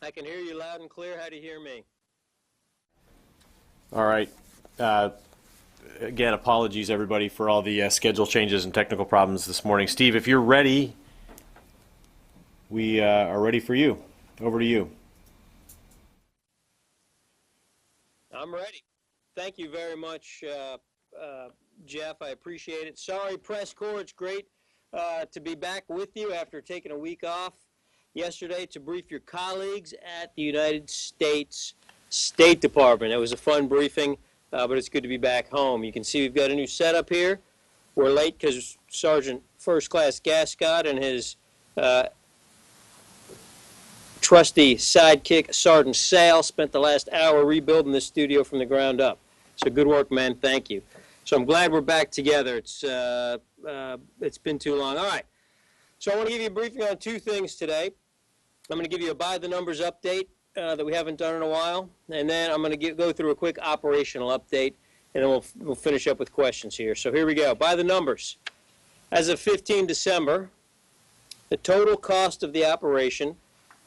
I can hear you loud and clear. How do you hear me? All right. Again, apologies, everybody, for all the schedule changes and technical problems this morning. Steve, if you're ready, we are ready for you. Over to you. I'm ready. Thank you very much, Jeff. I appreciate it. Sorry, press corps. It's great to be back with you after taking a week off yesterday to brief your colleagues at the United States State Department. It was a fun briefing, but it's good to be back home. You can see we've got a new setup here. We're late because Sergeant First Class Gascott and his trusty sidekick, Sergeant Sale, spent the last hour rebuilding this studio from the ground up. So good work, man. Thank you. So I'm glad we're back together. It's been too long. All right. So I want to give you a briefing on two things today. I'm going to give you a by-the-numbers update that we haven't done in a while, and then I'm going to go through a quick operational update, and then we'll finish up with questions here. So here we go. By the numbers. As of 15 December, the total cost of the operation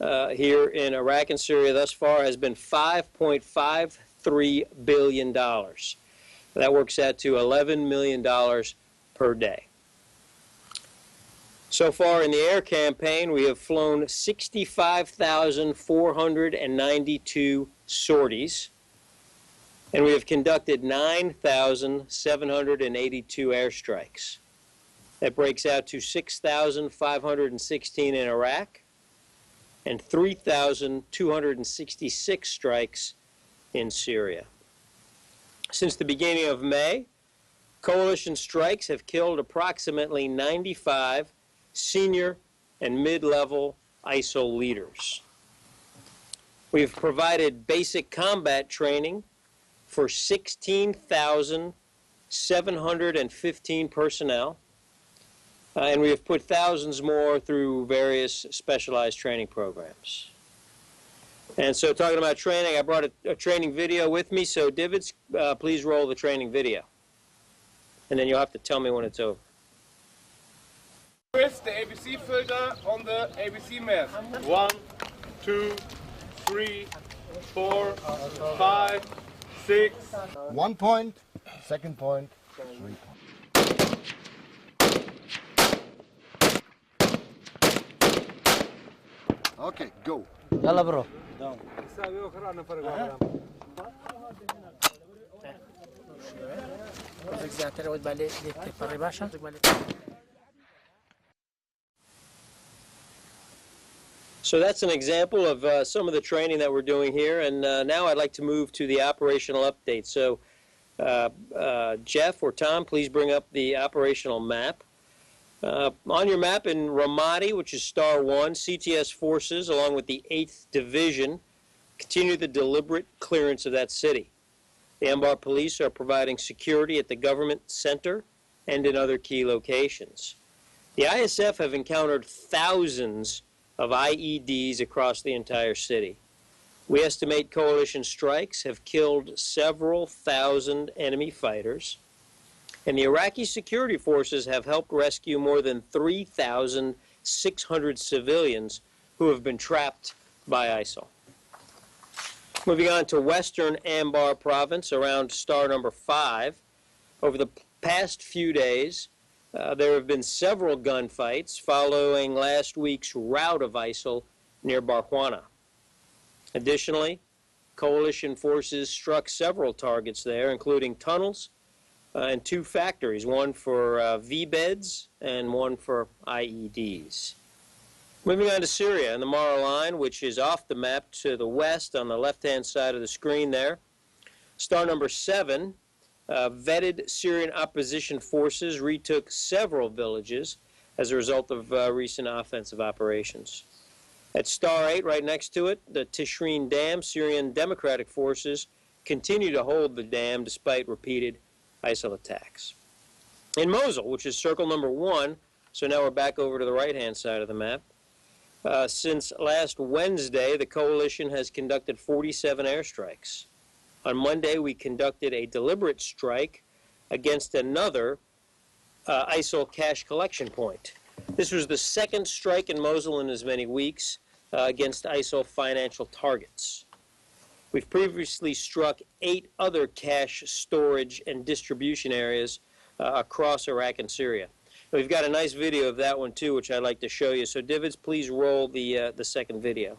here in Iraq and Syria thus far has been $5.53 billion. That works out to $11 million per day. So far in the air campaign, we have flown 65,492 sorties, and we have conducted 9,782 airstrikes. That breaks out to 6,516 in Iraq and 3,266 strikes in Syria. Since the beginning of May, coalition strikes have killed approximately 95 senior and mid-level ISIL leaders. We've provided basic combat training for 16,715 personnel, and we have put thousands more through various specialized training programs. And so talking about training, I brought a training video with me, so Divids, please roll the training video. And then you'll have to tell me when it's over. Twist the ABC filter on the ABC mask. 1, 2, 3, 4, 5, 6. 1 point, second point, 3 points. Okay, go. يلا برو. So that's an example of some of the training that we're doing here, and now I'd like to move to the operational update. So Jeff or Tom, please bring up the operational map. On your map in Ramadi, which is Star 1, CTS forces, along with the 8th Division, continue the deliberate clearance of that city. The Anbar police are providing security at the government center and in other key locations. The ISF have encountered thousands of IEDs across the entire city. We estimate coalition strikes have killed several thousand enemy fighters, and the Iraqi security forces have helped rescue more than 3,600 civilians who have been trapped by ISIL. Moving on to western Anbar province around star number 5. Over the past few days, there have been several gunfights following last week's rout of ISIL near Barhwana. Additionally, coalition forces struck several targets there, including tunnels and 2 factories, one for V-beds and one for IEDs. Moving on to Syria and the Mara Line, which is off the map to the west on the left-hand side of the screen there. Star number 7, vetted Syrian opposition forces retook several villages as a result of recent offensive operations. At Star 8, right next to it, the Tishreen Dam, Syrian Democratic forces continue to hold the dam despite repeated ISIL attacks. In Mosul, which is circle number 1, so now we're back over to the right-hand side of the map, since last Wednesday, the coalition has conducted 47 airstrikes. On Monday, we conducted a deliberate strike against another ISIL cash collection point. This was the second strike in Mosul in as many weeks. against ISIL financial targets. We've previously struck 8 other cache storage and distribution areas across Iraq and Syria. We've got a nice video of that one too, which I'd like to show you. So Divids, please roll the second video.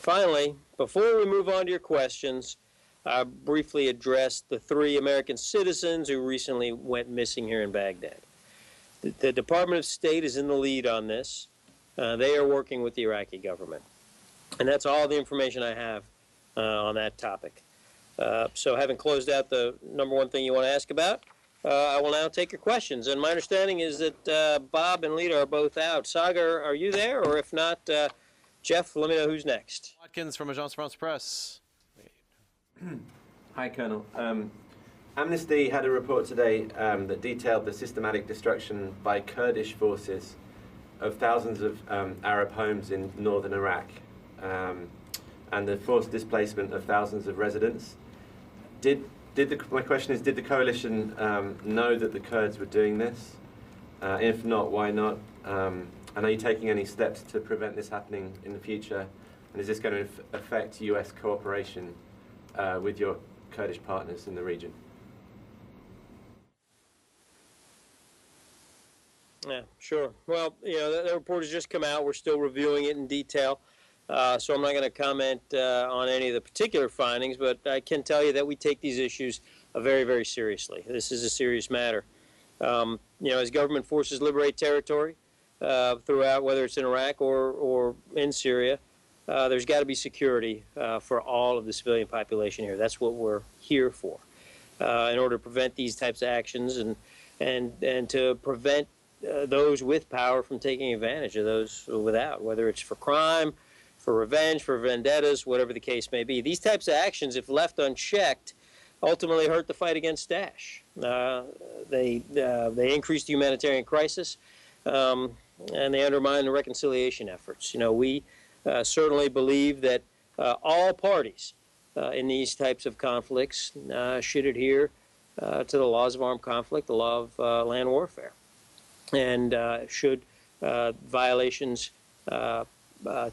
Finally, before we move on to your questions, I'll briefly address the 3 American citizens who recently went missing here in Baghdad. The Department of State is in the lead on this. They are working with the Iraqi government. And that's all the information I have on that topic. So having closed out the number one thing you want to ask about, I will now take your questions. And my understanding is that Bob and Lita are both out. Sagar, are you there? Or if not, Jeff, let me know who's next. Watkins from Agence France Presse. Hi, Colonel. Amnesty had a report today that detailed the systematic destruction by Kurdish forces of thousands of Arab homes in northern Iraq and the forced displacement of thousands of residents. My question is, did the coalition know that the Kurds were doing this? If not, why not? And are you taking any steps to prevent this happening in the future? And is this going to affect US cooperation with your Kurdish partners in the region? Yeah, sure. Well, you know, the report has just come out. We're still reviewing it in detail. So I'm not going to comment on any of the particular findings, but I can tell you that we take these issues very, very seriously. This is a serious matter. You know, as government forces liberate territory throughout, whether it's in Iraq or in Syria, there's got to be security for all of the civilian population here. That's what we're here for, in order to prevent these types of actions and to prevent those with power from taking advantage of those without, whether it's for crime, for revenge, for vendettas, whatever the case may be. These types of actions, if left unchecked, ultimately hurt the fight against Daesh. They increase the humanitarian crisis, and they undermine the reconciliation efforts. You know, we certainly believe that all parties in these types of conflicts should adhere to the laws of armed conflict, the law of land warfare. And should violations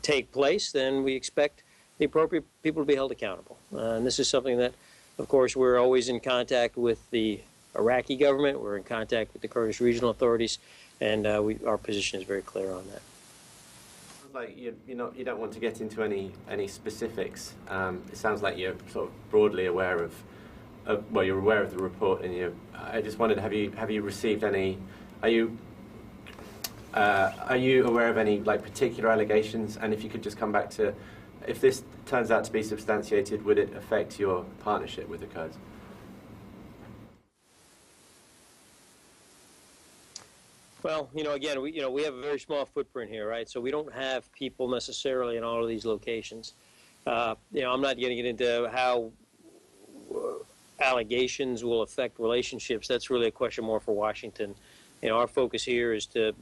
take place, then we expect the appropriate people to be held accountable. And this is something that, of course, we're always in contact with the Iraqi government, we're in contact with the Kurdish regional authorities, and our position is very clear on that. Sounds like you don't want to get into any specifics. It sounds like you're sort of broadly aware of well, you're aware of the report, and I just wondered, have you received any? Are you aware of any particular allegations? And if you could just come back to, if this turns out to be substantiated, would it affect your partnership with the Kurds? Well, you know, again, we have a very small footprint here, right? So we don't have people necessarily in all of these locations. You know, I'm not going to get into how allegations will affect relationships. That's really a question more for Washington. You know, our focus here is to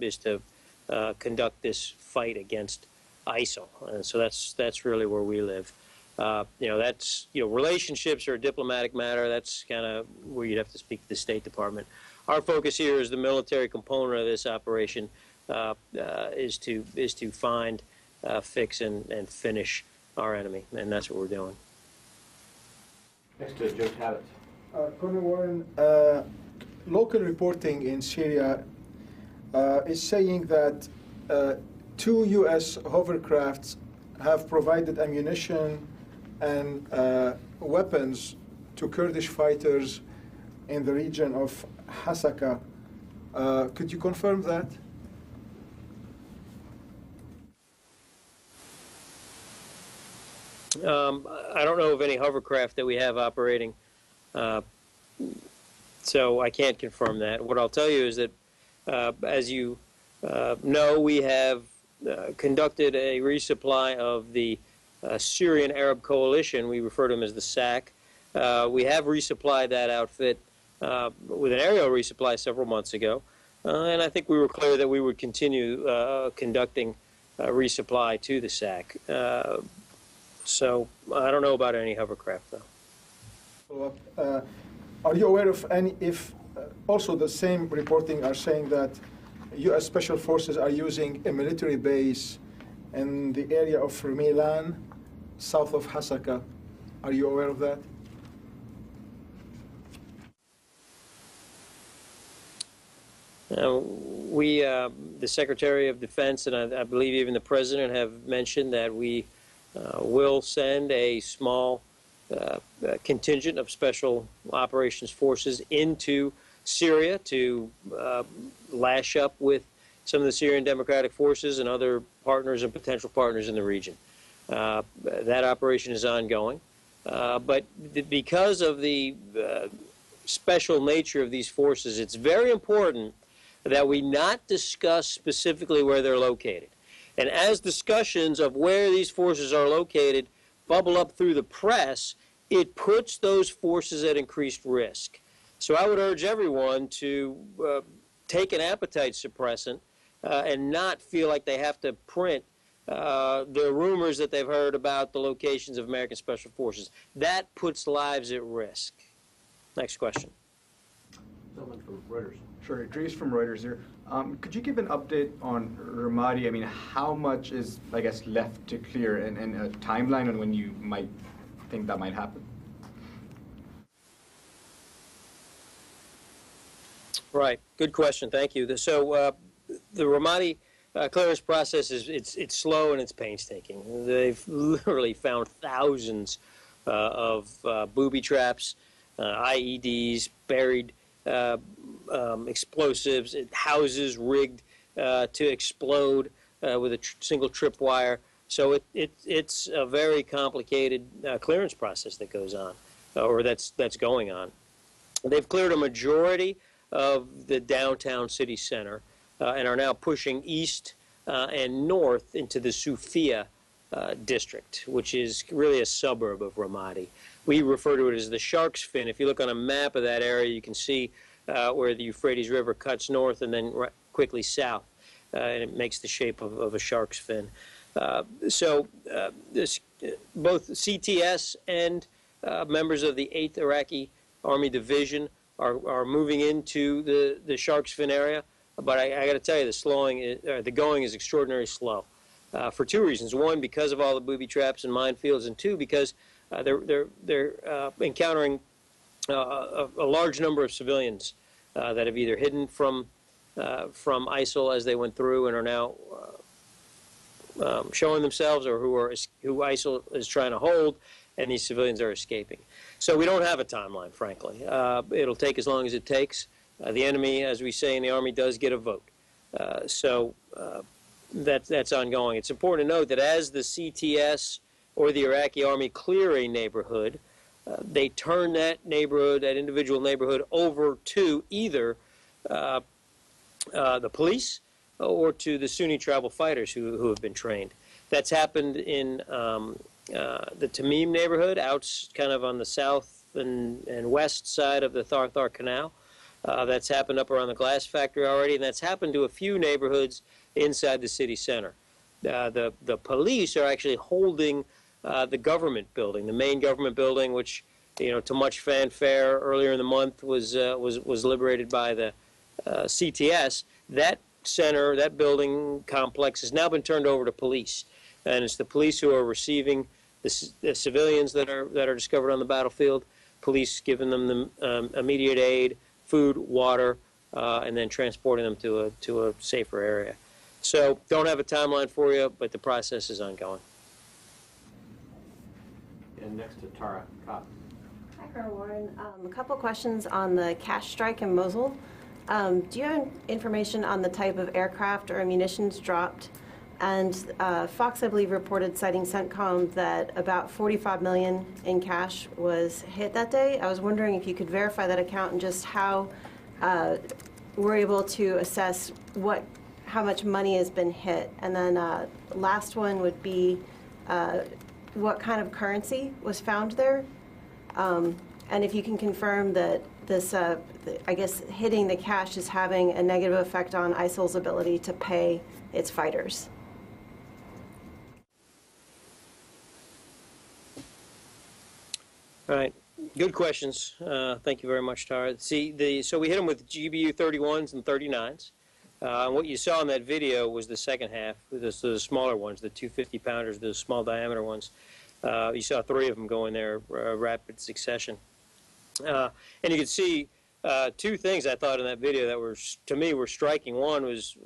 conduct this fight against ISIL, and so that's really where we live. That's, relationships are a diplomatic matter. That's kind of where you'd have to speak to the State Department. Our focus here is the military component of this operation is to find, fix, and finish our enemy, and that's what we're doing. Next to Joe Cabot. Colonel Warren, local reporting in Syria is saying that 2 U.S. hovercrafts have provided ammunition and weapons to Kurdish fighters in the region of Hasaka. Could you confirm that? I don't know of any hovercraft that we have operating, so I can't confirm that. What I'll tell you is that, as you know, we have conducted a resupply of the Syrian Arab Coalition. We refer to them as the SAC. We have resupplied that outfit with an aerial resupply several months ago, and I think we were clear that we would continue conducting resupply to the SAC. So I don't know about any hovercraft, though. So, are you aware of any, if also the same reporting are saying that U.S. Special Forces are using a military base in the area of Milan, south of Hasaka? Are you aware of that? The Secretary of Defense and I believe even the President have mentioned that we will send a small contingent of special operations forces into Syria to lash up with some of the Syrian Democratic Forces and other partners and potential partners in the region. That operation is ongoing. But because of the special nature of these forces, it's very important that we not discuss specifically where they're located. And as discussions of where these forces are located bubble up through the press, it puts those forces at increased risk. So I would urge everyone to take an appetite suppressant and not feel like they have to print the rumors that they've heard about the locations of American Special Forces. That puts lives at risk. Next question. Someone from Reuters. Sure, Dries from Reuters here. Could you give an update on Ramadi? I mean, how much is, I guess, left to clear, and a timeline on when you might think that might happen? Right. Good question. Thank you. So the Ramadi clearance process it's slow and it's painstaking. They've literally found thousands of booby traps, IEDs, buried explosives, houses rigged to explode with a single tripwire. So it's a very complicated clearance process that goes on, or that's going on. They've cleared a majority of the downtown city center and are now pushing east and north into the Sufia district, which is really a suburb of Ramadi. We refer to it as the Shark's Fin. If you look on a map of that area, you can see where the Euphrates River cuts north and then quickly south, and it makes the shape of a shark's fin. So both CTS and members of the 8th Iraqi Army Division are moving into the Shark's Fin area, but I got to tell you, the going is extraordinarily slow for two reasons. One, because of all the booby traps and minefields, and two, because they're encountering a large number of civilians that have either hidden from ISIL as they went through and are now showing themselves, or who ISIL is trying to hold, and these civilians are escaping. So we don't have a timeline, frankly. It'll take as long as it takes. The enemy, as we say in the Army, does get a vote. So that's ongoing. It's important to note that as the CTS or the Iraqi Army clear a neighborhood, they turn that neighborhood, that individual neighborhood, over to either the police or to the Sunni tribal fighters who have been trained. That's happened in the Tamim neighborhood, out kind of on the south and west side of the Tharthar Canal. That's happened up around the glass factory already, and that's happened to a few neighborhoods inside the city center. The police are actually holding the government building, the main government building, which, to much fanfare earlier in the month was liberated by the CTS. That center, that building complex, has now been turned over to police, and it's the police who are receiving the civilians that are discovered on the battlefield. Police giving them the immediate aid, food, water, and then transporting them to a safer area. So don't have a timeline for you, but the process is ongoing. And next to Tara Cobb. Hi, Colonel Warren. A couple questions on the cash strike in Mosul. Do you have information on the type of aircraft or munitions dropped? And Fox, I believe, reported, citing CENTCOM, that about $45 million in cash was hit that day. I was wondering if you could verify that account and just how we're able to assess how much money has been hit. And then last one would be what kind of currency was found there? And if you can confirm that this, I guess, hitting the cash is having a negative effect on ISIL's ability to pay its fighters. All right, good questions. Thank you very much, Tara. See, so we hit them with GBU 31s and 39s. And what you saw in that video was the second half, the smaller ones, the 250-pounders, the small diameter ones. You saw 3 of them go in there, rapid succession. And you could see 2 things I thought in that video that were, to me, were striking. One was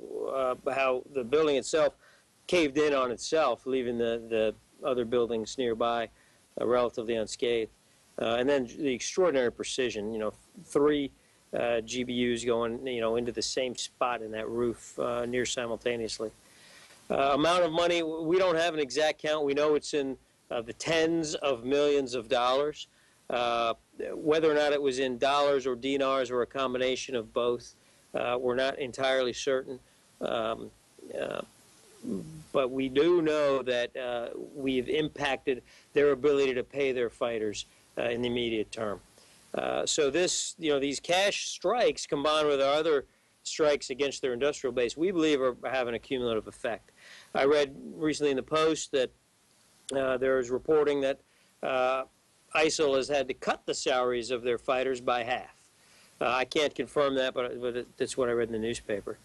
how the building itself caved in on itself, leaving the other buildings nearby relatively unscathed. And then the extraordinary precision, 3 GBUs going, into the same spot in that roof near simultaneously. Amount of money, we don't have an exact count. We know it's in the tens of millions of dollars. Whether or not it was in dollars or dinars or a combination of both, we're not entirely certain. But we do know that we've impacted their ability to pay their fighters in the immediate term. So these cash strikes combined with our other strikes against their industrial base, we believe are having a cumulative effect. I read recently in the Post that there is reporting that ISIL has had to cut the salaries of their fighters by half. I can't confirm that, but that's what I read in the newspaper.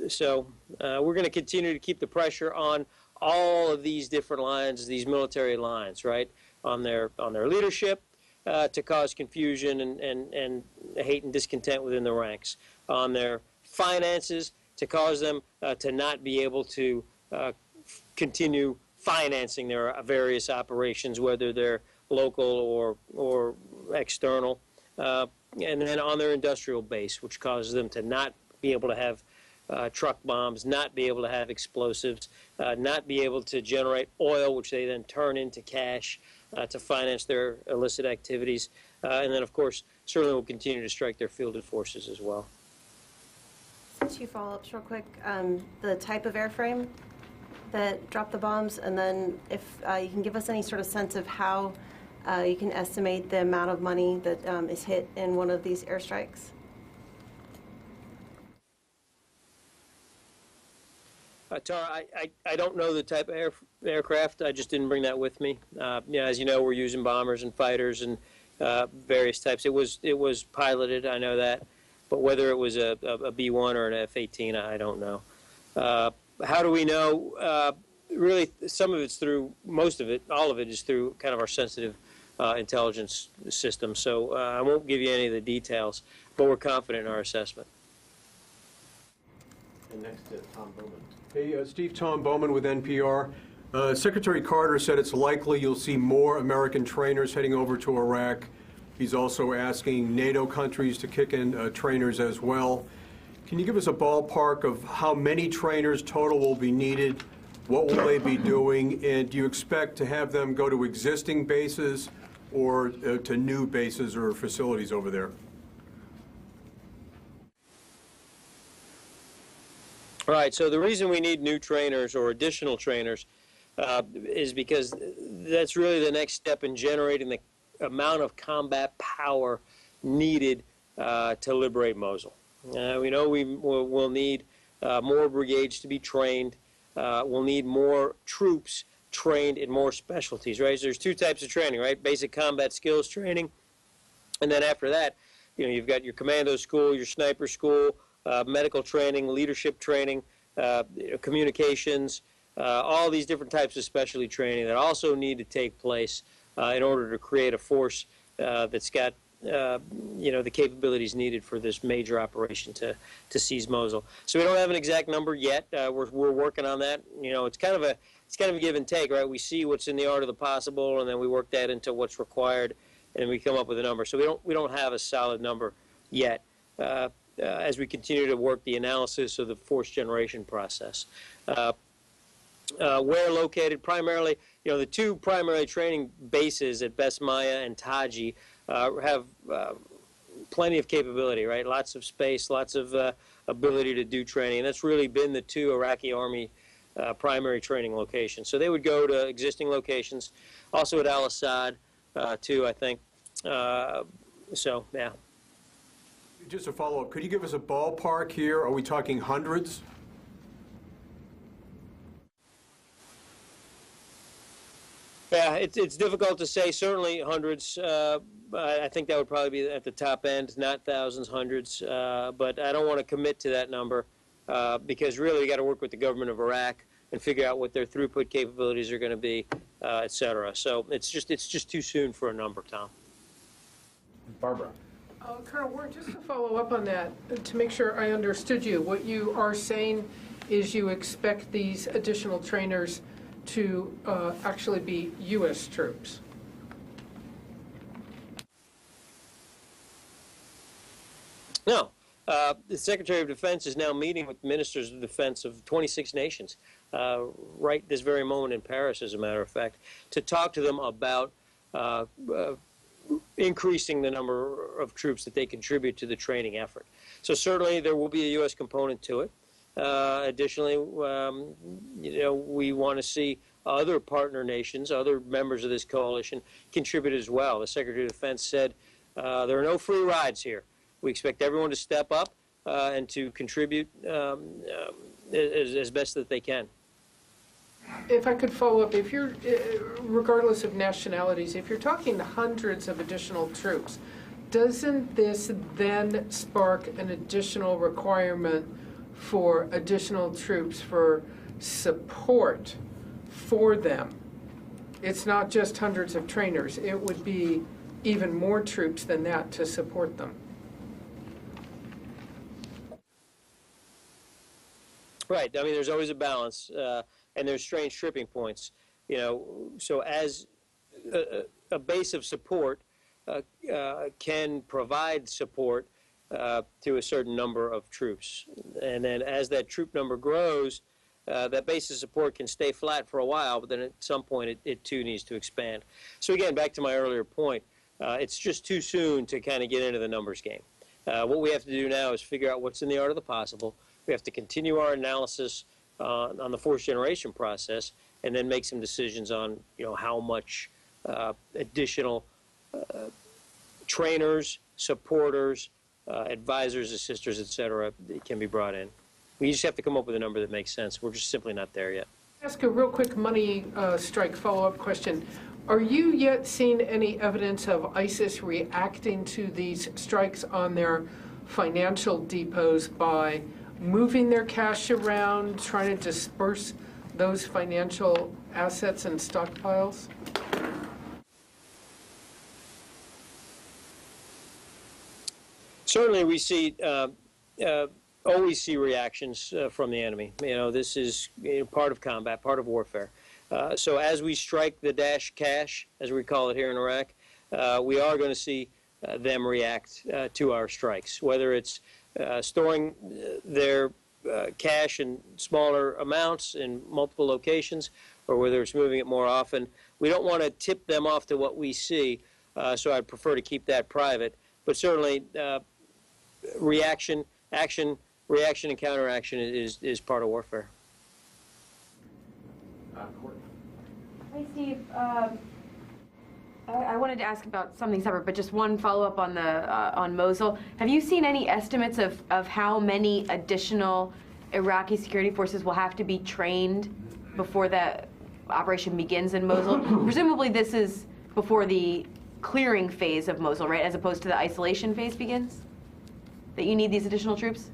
So we're going to continue to keep the pressure on all of these different lines, these military lines, right, on their leadership to cause confusion and hate and discontent within the ranks, on their finances to cause them to not be able to continue financing their various operations, whether they're local or external, and then on their industrial base, which causes them to not be able to have truck bombs, not be able to have explosives, not be able to generate oil, which they then turn into cash to finance their illicit activities. And then, of course, certainly will continue to strike their fielded forces as well. 2 follow-ups real quick. The type of airframe that dropped the bombs, and then if you can give us any sort of sense of how you can estimate the amount of money that is hit in one of these airstrikes. Tara, I don't know the type of aircraft. I just didn't bring that with me. As you know, we're using bombers and fighters and various types. It was piloted, I know that, but whether it was a B-1 or an F-18, I don't know. How do we know? Really, some of it's through, most of it, all of it is through kind of our sensitive intelligence system. So I won't give you any of the details, but we're confident in our assessment. And next to Tom Bowman. Hey, Steve, Tom Bowman with NPR. Secretary Carter said it's likely you'll see more American trainers heading over to Iraq. He's also asking NATO countries to kick in trainers as well. Can you give us a ballpark of how many trainers total will be needed? What will they be doing? And do you expect to have them go to existing bases or to new bases or facilities over there? All right, so the reason we need new trainers or additional trainers is because that's really the next step in generating the amount of combat power needed to liberate Mosul. We know we'll need more brigades to be trained. We'll need more troops trained in more specialties, right? So there's two types of training, right? Basic combat skills training, and then after that, you've got your commando school, your sniper school, medical training, leadership training, communications, all these different types of specialty training that also need to take place in order to create a force that's got the capabilities needed for this major operation to seize Mosul. So we don't have an exact number yet. We're working on that. It's kind of a give and take, right? We see what's in the art of the possible, and then we work that into what's required, and we come up with a number. So we don't have a solid number yet. As we continue to work the analysis of the force generation process. Where located? Primarily, the two primary training bases at Besmaya and Taji have plenty of capability, right? Lots of space, lots of ability to do training. And that's really been the two Iraqi Army primary training locations. So they would go to existing locations, also at Al-Assad, too, I think. So, yeah. Just a follow-up, could you give us a ballpark here? Are we talking hundreds? Yeah, it's difficult to say. Certainly hundreds. I think that would probably be at the top end, not thousands, hundreds. But I don't want to commit to that number because really you got to work with the government of Iraq and figure out what their throughput capabilities are going to be, et cetera. So it's just too soon for a number, Tom. Barbara. Colonel Warren, just to follow up on that, to make sure I understood you, what you are saying is you expect these additional trainers to actually be U.S. troops? No. The Secretary of Defense is now meeting with ministers of defense of 26 nations right this very moment in Paris, as a matter of fact, to talk to them about increasing the number of troops that they contribute to the training effort. So certainly there will be a U.S. component to it. Additionally, we want to see other partner nations, other members of this coalition, contribute as well. The Secretary of Defense said there are no free rides here. We expect everyone to step up and to contribute as best that they can. If I could follow up, if you're, regardless of nationalities, if you're talking hundreds of additional troops, doesn't this then spark an additional requirement for additional troops for support for them? It's not just hundreds of trainers. It would be even more troops than that to support them. Right. I mean, there's always a balance. And there's strange tripping points, so as a base of support can provide support to a certain number of troops. And then as that troop number grows, that base of support can stay flat for a while, but then at some point it too needs to expand. So again, back to my earlier point, it's just too soon to kind of get into the numbers game. What we have to do now is figure out what's in the art of the possible. We have to continue our analysis on the force generation process, and then make some decisions on how much additional trainers, supporters, advisors, assisters, et cetera, can be brought in. We just have to come up with a number that makes sense. We're just simply not there yet. Ask a real quick money strike follow-up question. Are you yet seeing any evidence of ISIS reacting to these strikes on their financial depots by moving their cash around, trying to disperse those financial assets and stockpiles? Certainly, we see always see reactions from the enemy. This is part of combat, part of warfare. So as we strike the dash cash, as we call it here in Iraq, we are going to see them react to our strikes, whether it's storing their cash in smaller amounts in multiple locations, or whether it's moving it more often. We don't want to tip them off to what we see, so I'd prefer to keep that private. But certainly, reaction, and counteraction is part of warfare. Hey, Steve. I wanted to ask about something separate, but just one follow-up on the on Mosul. Have you seen any estimates of how many additional Iraqi security forces will have to be trained before that operation begins in Mosul. Presumably this is before the clearing phase of Mosul, right, as opposed to the isolation phase begins? That you need these additional troops?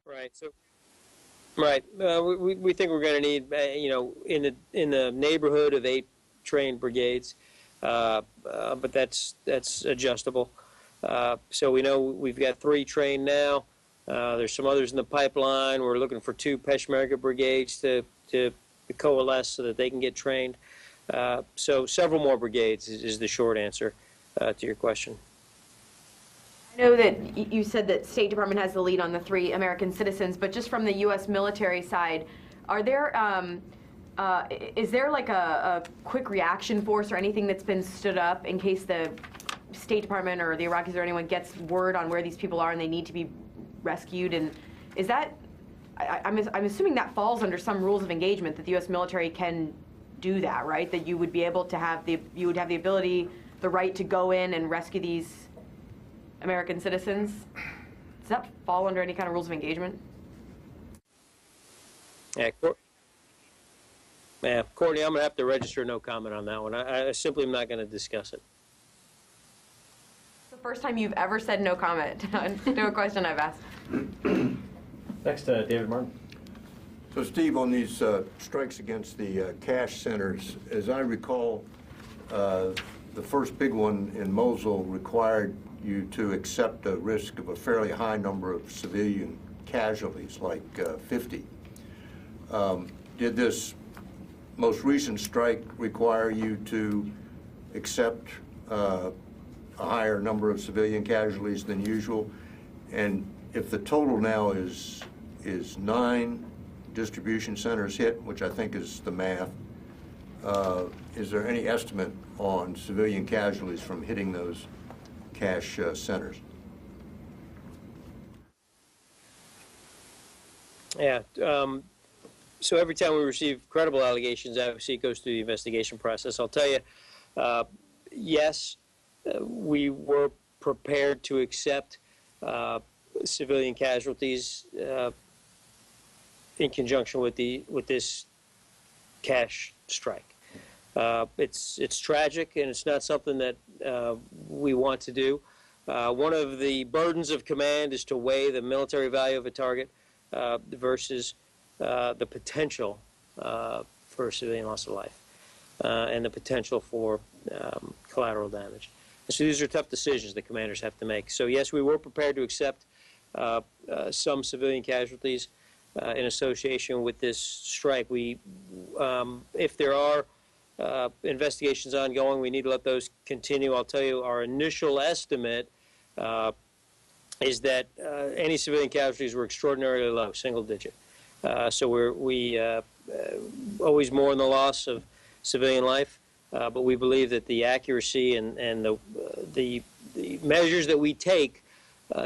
Right. So, right. We think we're going to need, in the neighborhood of 8 trained brigades, but that's adjustable. So we know we've got 3 trained now. There's some others in the pipeline. We're looking for 2 Peshmerga brigades to coalesce so that they can get trained. So several more brigades is the short answer to your question. I know that you said that State Department has the lead on the 3 American citizens, but just from the U.S. military side, are there is there like a quick reaction force or anything that's been stood up in case the State Department or the Iraqis or anyone gets word on where these people are and they need to be rescued? And is that, I'm assuming that falls under some rules of engagement, that the U.S. military can do that, right? That you would be able to have you would have the ability, the right to go in and rescue these American citizens. Does that fall under any kind of rules of engagement? Yeah, Courtney, I'm going to have to register no comment on that one. I simply am not going to discuss it. It's the first time you've ever said no comment to a question I've asked. Next, David Martin. So, Steve, on these strikes against the cash centers, as I recall, the first big one in Mosul required you to accept a risk of a fairly high number of civilian casualties, like 50. Did this most recent strike require you to accept a higher number of civilian casualties than usual? And if the total now is 9 distribution centers hit, which I think is the math, is there any estimate on civilian casualties from hitting those cash centers? Yeah. So every time we receive credible allegations, obviously it goes through the investigation process. I'll tell you, yes, we were prepared to accept civilian casualties in conjunction with this cash strike. It's tragic, and it's not something that we want to do. One of the burdens of command is to weigh the military value of a target versus the potential for civilian loss of life and the potential for collateral damage. And so these are tough decisions that commanders have to make. So yes, we were prepared to accept some civilian casualties in association with this strike. If there are investigations ongoing, we need to let those continue. I'll tell you, our initial estimate is that any civilian casualties were extraordinarily low, single digit. So we always mourn the loss of civilian life, but we believe that the accuracy and the measures that we take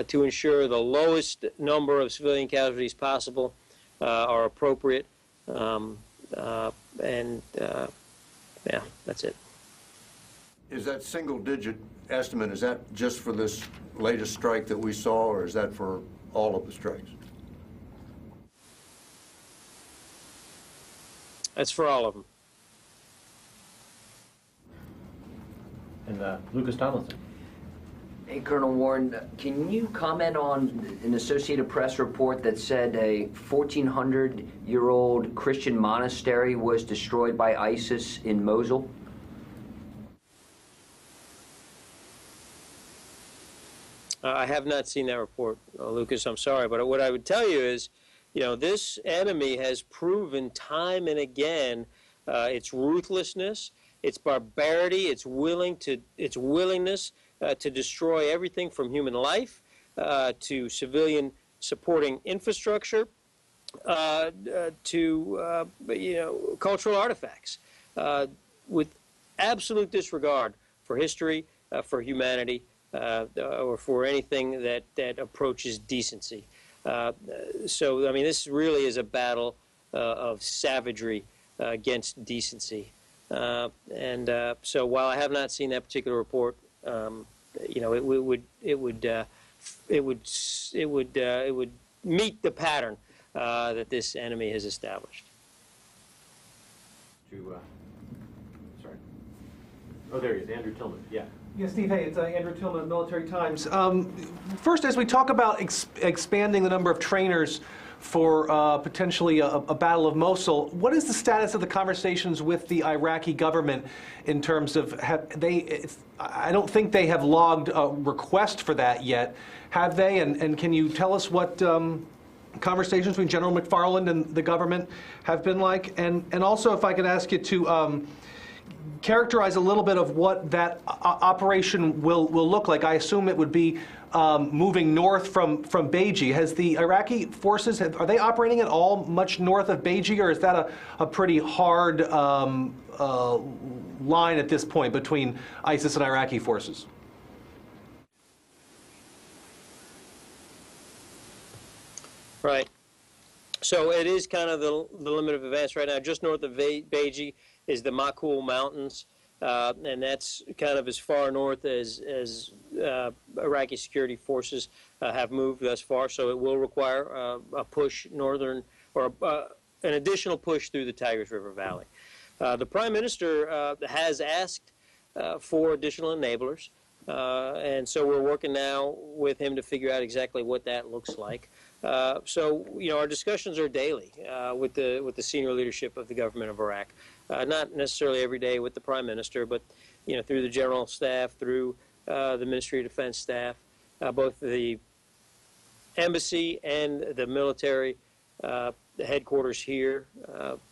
to ensure the lowest number of civilian casualties possible are appropriate. Yeah, that's it. Is that single-digit estimate, is that just for this latest strike that we saw, or is that for all of the strikes? That's for all of them. And Lucas Tomlinson. Hey, Colonel Warren, can you comment on an Associated Press report that said a 1,400-year-old Christian monastery was destroyed by ISIS in Mosul? I have not seen that report, Lucas. I'm sorry, but what I would tell you is, this enemy has proven time and again its ruthlessness, its barbarity, its willingness to destroy everything from human life to civilian supporting infrastructure to cultural artifacts, with absolute disregard for history, for humanity, or for anything that approaches decency. So, I mean, this really is a battle of savagery against decency. So while I have not seen that particular report, it would meet the pattern that this enemy has established. to, sorry. Oh, there he is, Andrew Tillman, yeah. Yeah, Steve, hey, it's Andrew Tillman of Military Times. First, as we talk about expanding the number of trainers for potentially a Battle of Mosul, what is the status of the conversations with the Iraqi government in terms of, I don't think they have logged a request for that yet, have they? And can you tell us what conversations between General McFarland and the government have been like? And also, if I could ask you to characterize a little bit of what that operation will look like. I assume it would be moving north from Beiji. Has the Iraqi forces, are they operating at all much north of Beiji, or is that a pretty hard line at this point between ISIS and Iraqi forces? Right. So it is kind of the limit of advance right now. Just north of Beiji is the Makul Mountains, and that's kind of as far north as Iraqi security forces have moved thus far. So it will require a push northern, or an additional push through the Tigris River Valley. The Prime Minister has asked for additional enablers, and so we're working now with him to figure out exactly what that looks like. So, you know, our discussions are daily with the senior leadership of the government of Iraq. Not necessarily every day with the Prime Minister, but, you know, through the General Staff, through the Ministry of Defense staff, both the embassy and the military headquarters here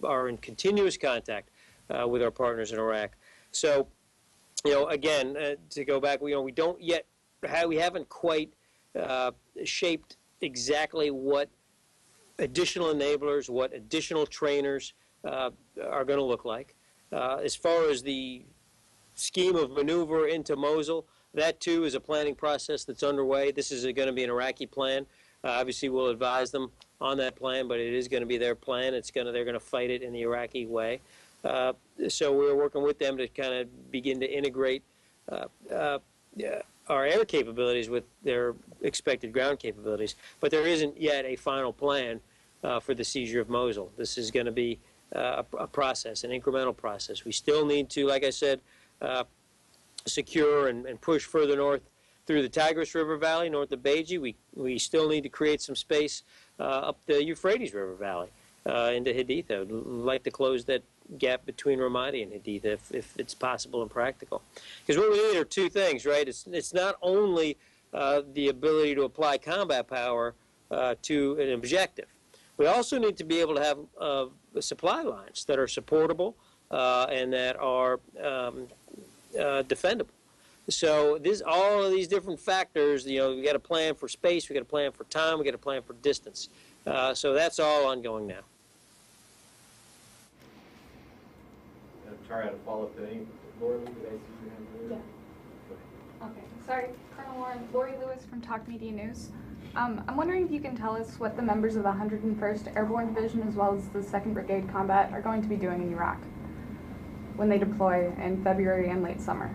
are in continuous contact with our partners in Iraq. So, you know, again, to go back, you know, we haven't quite shaped exactly what additional enablers, what additional trainers are going to look like. As far as the scheme of maneuver into Mosul, that too is a planning process that's underway. This is going to be an Iraqi plan. Obviously, we'll advise them on that plan, but it is going to be their plan. They're going to fight it in the Iraqi way. So we're working with them to kind of begin to integrate our air capabilities with their expected ground capabilities. But there isn't yet a final plan for the seizure of Mosul. This is going to be a process, an incremental process. We still need to, like I said, secure and push further north through the Tigris River Valley, north of Beiji. We still need to create some space up the Euphrates River Valley into Haditha. I'd like to close that gap between Ramadi and Haditha if it's possible and practical. Because what we need are two things, right? It's not only the ability to apply combat power to an objective. We also need to be able to have supply lines that are supportable and that are defendable. So all of these different factors, you know, we got to plan for space, we got to plan for time, we got to plan for distance. So that's all ongoing now. Try to follow up to any, Laura, did I see your hand earlier? Yeah. Okay. Sorry, Colonel Warren. Lori Lewis from Talk Media News. I'm wondering if you can tell us what the members of the 101st Airborne Division as well as the 2nd Brigade Combat are going to be doing in Iraq when they deploy in February and late summer.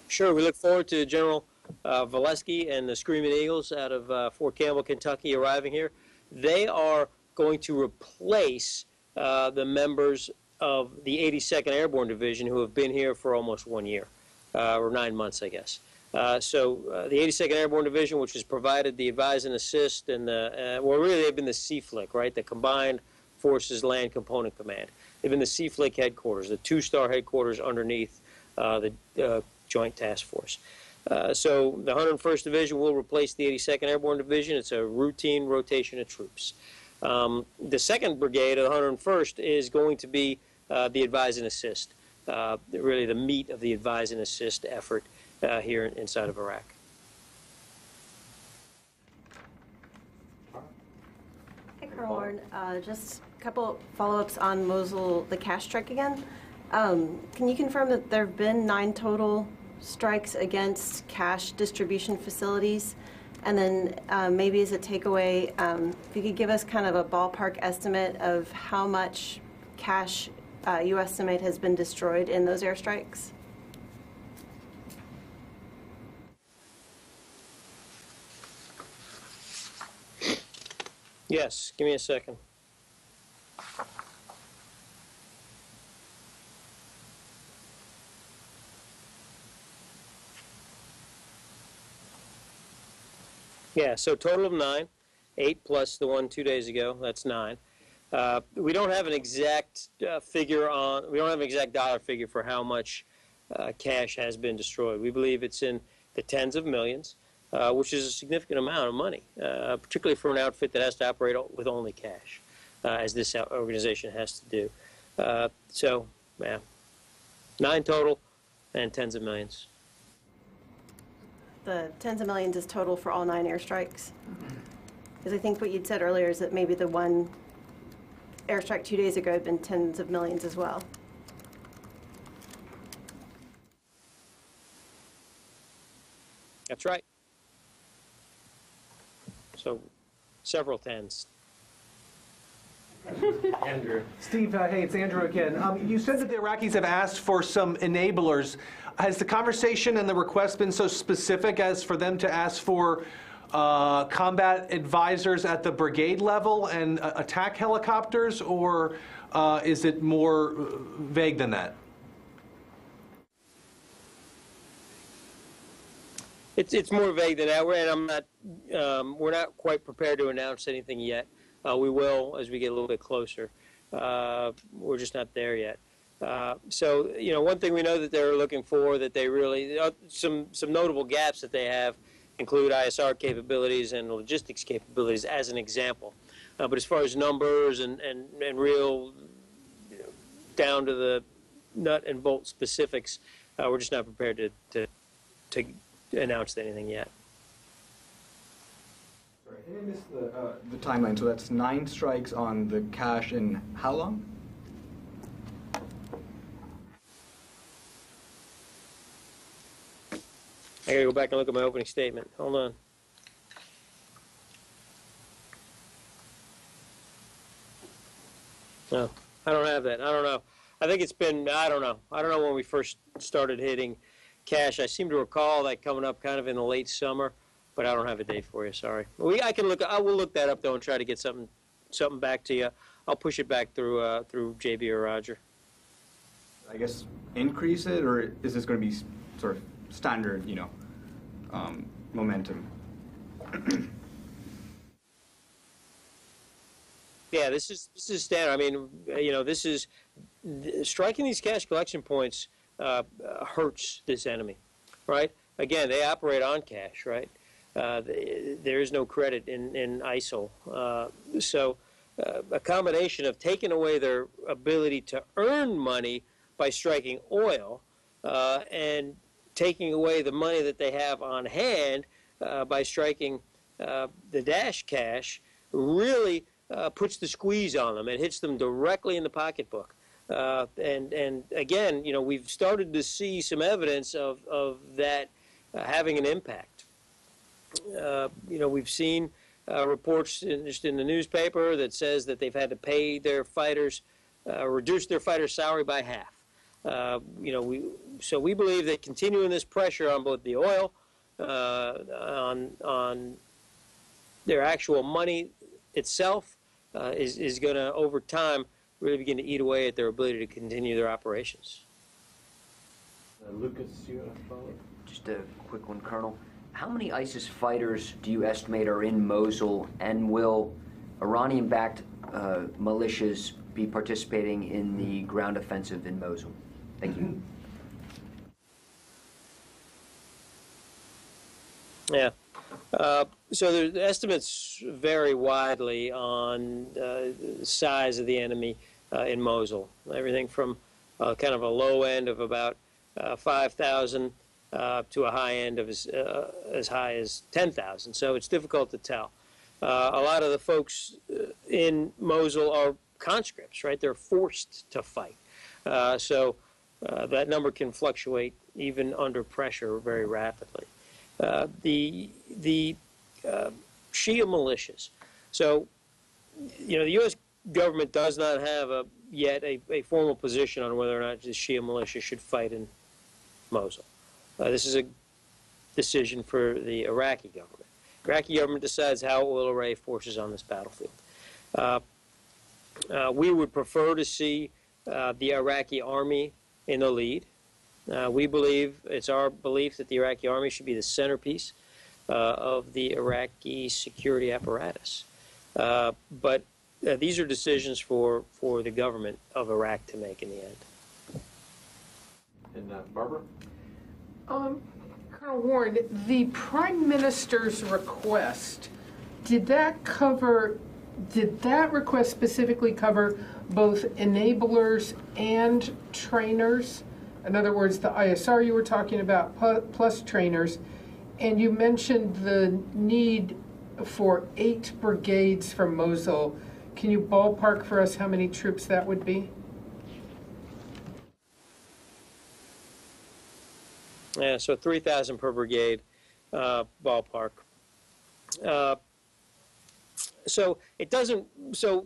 Sure. We look forward to General Valesky and the Screaming Eagles out of Fort Campbell, Kentucky, arriving here. They are going to replace the members of the 82nd Airborne Division who have been here for almost 1 year, or 9 months, I guess. So the 82nd Airborne Division, which has provided the advise and assist and well, really they've been the CFLIC, right, the Combined Forces Land Component Command. They've been the CFLIC headquarters, the two-star headquarters underneath the Joint Task Force. So the 101st Division will replace the 82nd Airborne Division. It's a routine rotation of troops. The 2nd Brigade of the 101st is going to be the advise and assist, really the meat of the advise and assist effort here inside of Iraq. Hey, Colonel Warren, just a couple follow-ups on Mosul, the cash strike again. Can you confirm that there have been 9 total strikes against cash distribution facilities? And then maybe as a takeaway, if you could give us kind of a ballpark estimate of how much cash you estimate has been destroyed in those airstrikes? Yes, give me a second. Yeah, so total of 9, 8 plus the one 2 days ago, that's 9. We don't have an exact figure on, we don't have an exact dollar figure for how much cash has been destroyed. We believe it's in the tens of millions, which is a significant amount of money, particularly for an outfit that has to operate with only cash, as this organization has to do. So, yeah, 9 total and tens of millions. The tens of millions is total for all 9 airstrikes? Because I think what you'd said earlier is that maybe the one airstrike 2 days ago had been tens of millions as well. That's right. So, several tens. Andrew. Steve, hey, it's Andrew again. You said that the Iraqis have asked for some enablers. Has the conversation and the request been so specific as for them to ask for combat advisors at the brigade level and attack helicopters, or is it more vague than that? It's more vague than that, and we're not quite prepared to announce anything yet. We will as we get a little bit closer. We're just not there yet. So, one thing we know that they're looking for, that they really, some notable gaps that they have include ISR capabilities and logistics capabilities as an example. But as far as numbers and real, down to the nut and bolt specifics, we're just not prepared to announce anything yet. Sorry, I missed the timeline. So that's 9 strikes on the cache in how long? I gotta go back and look at my opening statement. Hold on. No, I don't have that. I don't know. I think it's been, I don't know. I don't know when we first started hitting cash. I seem to recall that coming up kind of in the late summer, but I don't have a date for you. Sorry. I will look that up though and try to get something back to you. I'll push it back through JB or Roger. I guess increase it, or is this going to be sort of standard, momentum? Yeah, this is standard. I mean, this is striking these cash collection points hurts this enemy, right? Again, they operate on cash, right? There is no credit in ISIL, so a combination of taking away their ability to earn money by striking oil and taking away the money that they have on hand by striking the dash cash really puts the squeeze on them. It hits them directly in the pocketbook. And again, we've started to see some evidence of that having an impact. We've seen reports just in the newspaper that says that they've had to pay their fighters, reduce their fighters' salary by half. So we believe that continuing this pressure on both the oil, on their actual money itself, is going to, over time, really begin to eat away at their ability to continue their operations. Lucas, you want to follow? Just a quick one, Colonel. How many ISIS fighters do you estimate are in Mosul, and will Iranian-backed militias be participating in the ground offensive in Mosul? Thank you. Yeah. So the estimates vary widely on the size of the enemy in Mosul. Everything from kind of a low end of about 5,000 to a high end of as high as 10,000. So it's difficult to tell. A lot of the folks in Mosul are conscripts, right? They're forced to fight. So that number can fluctuate even under pressure very rapidly. The Shia militias. So, the U.S. government does not have yet a formal position on whether or not the Shia militia should fight in Mosul. This is a decision for the Iraqi government. Iraqi government decides how it will array forces on this battlefield. We would prefer to see the Iraqi army in the lead. It's our belief that the Iraqi army should be the centerpiece of the Iraqi security apparatus. But these are decisions for the government of Iraq to make in the end. And Barbara? Colonel Warren, the Prime Minister's request, did that request specifically cover both enablers and trainers? In other words, the ISR you were talking about plus trainers, and you mentioned the need for 8 brigades from Mosul. Can you ballpark for us how many troops that would be? Yeah, so 3,000 per brigade, ballpark. So it doesn't. So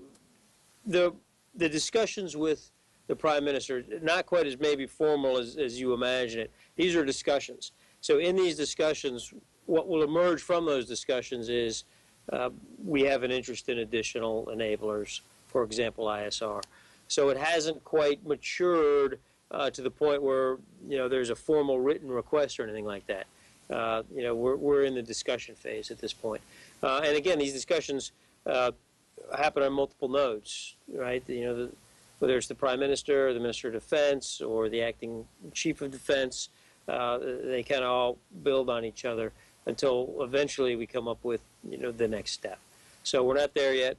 the discussions with the Prime Minister, not quite as maybe formal as you imagine it. These are discussions. So in these discussions, what will emerge from those discussions is we have an interest in additional enablers, for example, ISR. So it hasn't quite matured to the point where there's a formal written request or anything like that. We're in the discussion phase at this point. And again, these discussions happen on multiple nodes, right? Whether it's the Prime Minister, or the Minister of Defense, or the acting Chief of Defense, they kind of all build on each other until eventually we come up with the next step. So we're not there yet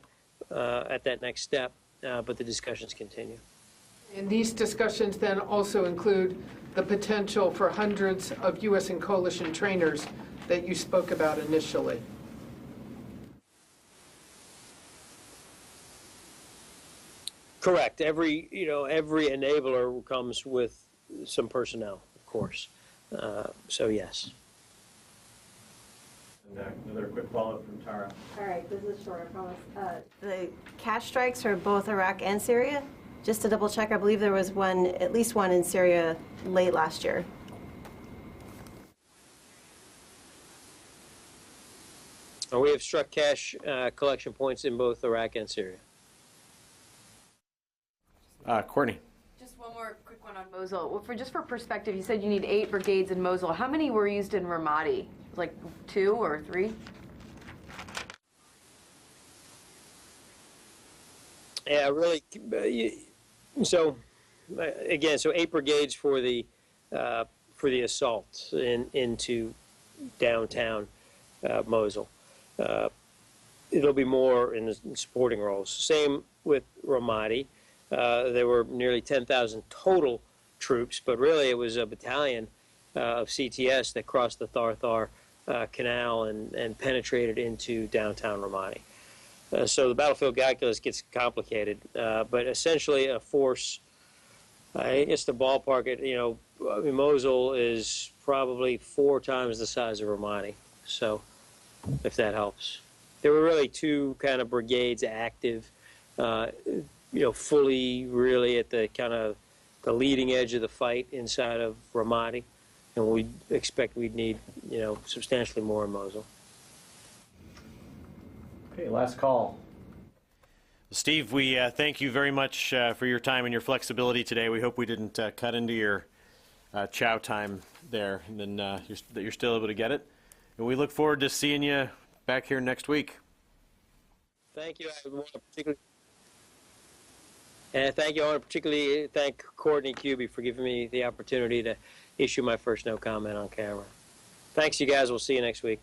at that next step, but the discussions continue. And these discussions then also include the potential for hundreds of U.S. and coalition trainers that you spoke about initially. Correct. Every enabler comes with some personnel, of course. So yes. And another quick follow-up from Tara. All right, this is short, I promise. The cash strikes for both Iraq and Syria? Just to double check, I believe there was at least one in Syria late last year. We have struck cash collection points in both Iraq and Syria. Courtney. Just one more quick one on Mosul. Well, just for perspective, you said you need 8 brigades in Mosul. How many were used in Ramadi? Like 2 or 3? Yeah, really. So again, 8 brigades for the assault into downtown Mosul. It'll be more in the supporting roles. Same with Ramadi. There were nearly 10,000 total troops, but really it was a battalion of CTS that crossed the Tharthar Canal and penetrated into downtown Ramadi. So the battlefield calculus gets complicated, but essentially a force, I guess the ballpark, Mosul is probably 4 times the size of Ramadi, so if that helps. There were really 2 kind of brigades active, fully really at the kind of the leading edge of the fight inside of Ramadi, and we expect we'd need, substantially more in Mosul. Okay, last call. Steve, we thank you very much for your time and your flexibility today. We hope we didn't cut into your chow time there, and then that you're still able to get it. And we look forward to seeing you back here next week. Thank you. I want to particularly thank Courtney Cuby for giving me the opportunity to issue my first no comment on camera. Thanks, you guys. We'll see you next week.